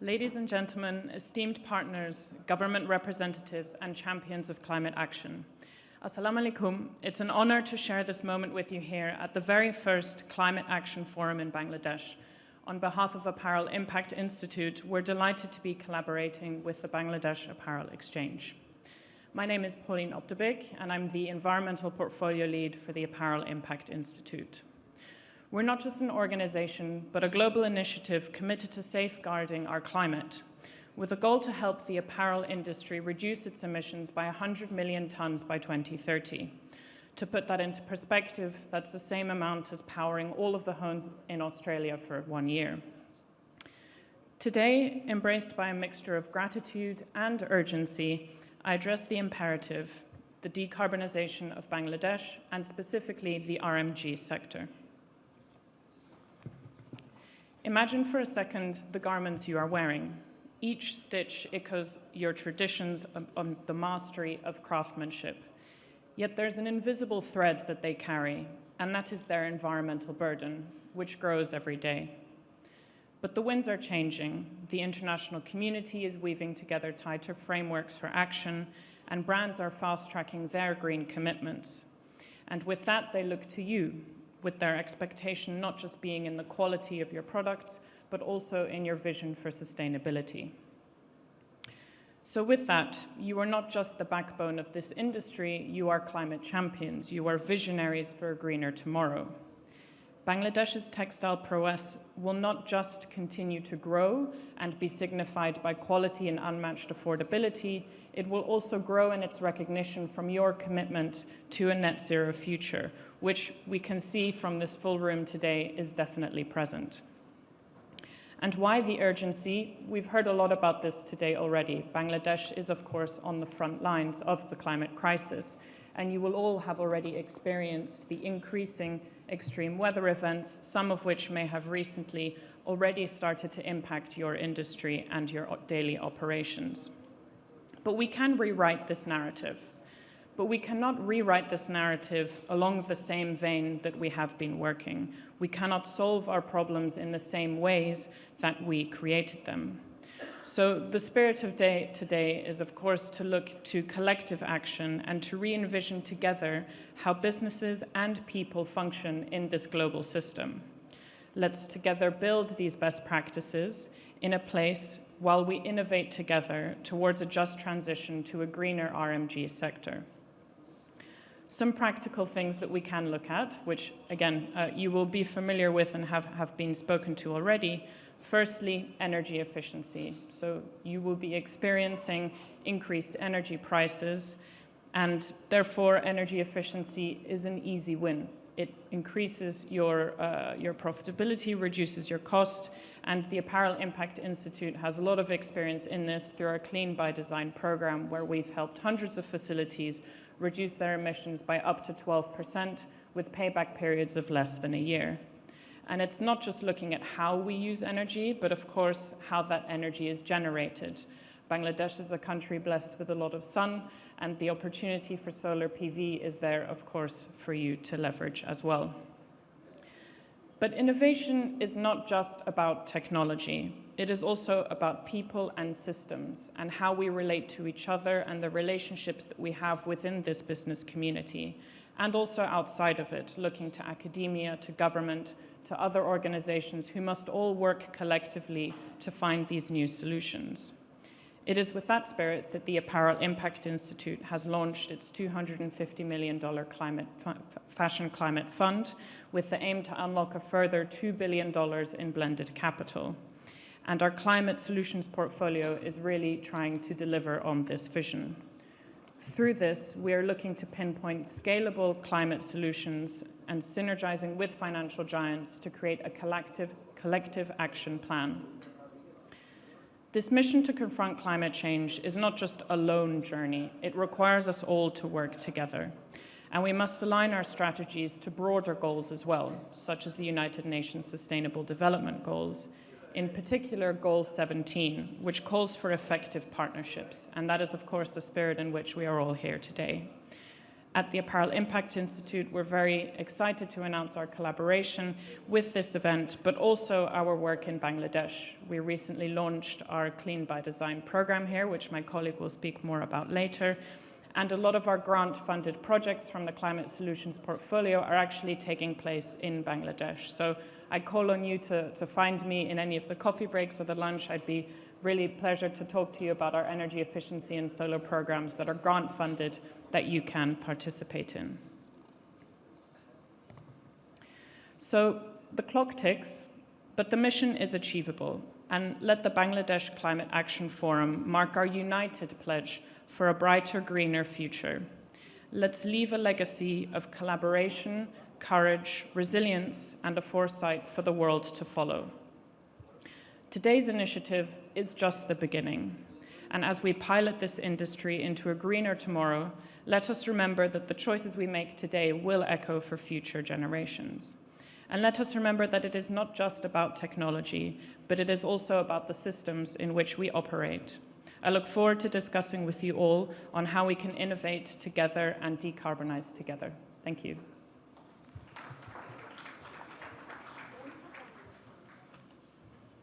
Ladies and gentlemen, esteemed partners, government representatives, and champions of climate action. Assalamu alaikum. It's an honor to share this moment with you here at the very first Climate Action Forum in Bangladesh. On behalf of Apparel Impact Institute, we're delighted to be collaborating with the Bangladesh Apparel Exchange. My name is Pauline, and I'm the Environmental Portfolio Lead for the Apparel Impact Institute. We're not just an organization, but a global initiative committed to safeguarding our climate, with a goal to help the apparel industry reduce its emissions by 100 million tons by 2030. To put that into perspective, that's the same amount as powering all of the homes in Australia for 1 year. Today, embraced by a mixture of gratitude and urgency, I address the imperative, the decarbonization of Bangladesh, and specifically the RMG sector. Imagine for a second the garments you are wearing. Each stitch echoes your traditions on the mastery of craftsmanship. Yet there's an invisible thread that they carry, and that is their environmental burden, which grows every day. But the winds are changing. The international community is weaving together tighter frameworks for action, and brands are fast-tracking their green commitments. And with that, they look to you, with their expectation not just being in the quality of your products, but also in your vision for sustainability. So with that, you are not just the backbone of this industry, you are climate champions, you are visionaries for a greener tomorrow. Bangladesh's textile prowess will not just continue to grow and be signified by quality and unmatched affordability, it will also grow in its recognition from your commitment to a net zero future, which we can see from this full room today is definitely present. And why the urgency? We've heard a lot about this today already. Bangladesh is, of course, on the front lines of the climate crisis, and you will all have already experienced the increasing extreme weather events, some of which may have recently already started to impact your industry and your daily operations. But we can rewrite this narrative. But we cannot rewrite this narrative along the same vein that we have been working. We cannot solve our problems in the same ways that we created them. So the spirit of today is, of course, to look to collective action and to re-envision together how businesses and people function in this global system. Let's together build these best practices in a place while we innovate together towards a just transition to a greener RMG sector. Some practical things that we can look at, which, again, you will be familiar with and have been spoken to already. Firstly, energy efficiency. So you will be experiencing increased energy prices, and therefore energy efficiency is an easy win. It increases your profitability, reduces your cost, and the Apparel Impact Institute has a lot of experience in this through our Clean by Design program, where we've helped hundreds of facilities reduce their emissions by up to 12% with payback periods of less than a year. And it's not just looking at how we use energy, but of course, how that energy is generated. Bangladesh is a country blessed with a lot of sun, and the opportunity for solar PV is there, of course, for you to leverage as well. But innovation is not just about technology. It is also about people and systems and how we relate to each other and the relationships that we have within this business community, and also outside of it, looking to academia, to government, to other organizations who must all work collectively to find these new solutions. It is with that spirit that the Apparel Impact Institute has launched its $250 million Fashion Climate Fund with the aim to unlock a further $2 billion in blended capital. And our climate solutions portfolio is really trying to deliver on this vision. Through this, we are looking to pinpoint scalable climate solutions and synergizing with financial giants to create a collective action plan. This mission to confront climate change is not just a lone journey. It requires us all to work together. And we must align our strategies to broader goals as well, such as the United Nations Sustainable Development Goals, in particular Goal 17, which calls for effective partnerships. And that is, of course, the spirit in which we are all here today. At the Apparel Impact Institute, we're very excited to announce our collaboration with this event, but also our work in Bangladesh. We recently launched our Clean by Design program here, which my colleague will speak more about later. And a lot of our grant-funded projects from the Climate Solutions portfolio are actually taking place in Bangladesh. So I call on you to find me in any of the coffee breaks or the lunch. I'd be really pleasure to talk to you about our energy efficiency and solar programs that are grant-funded that you can participate in. So the clock ticks, but the mission is achievable. And let the Bangladesh Climate Action Forum mark our united pledge for a brighter, greener future. Let's leave a legacy of collaboration, courage, resilience, and a foresight for the world to follow. Today's initiative is just the beginning. And as we pilot this industry into a greener tomorrow, let us remember that the choices we make today will echo for future generations. And let us remember that it is not just about technology, but it is also about the systems in which we operate. I look forward to discussing with you all on how we can innovate together and decarbonize together. Thank you.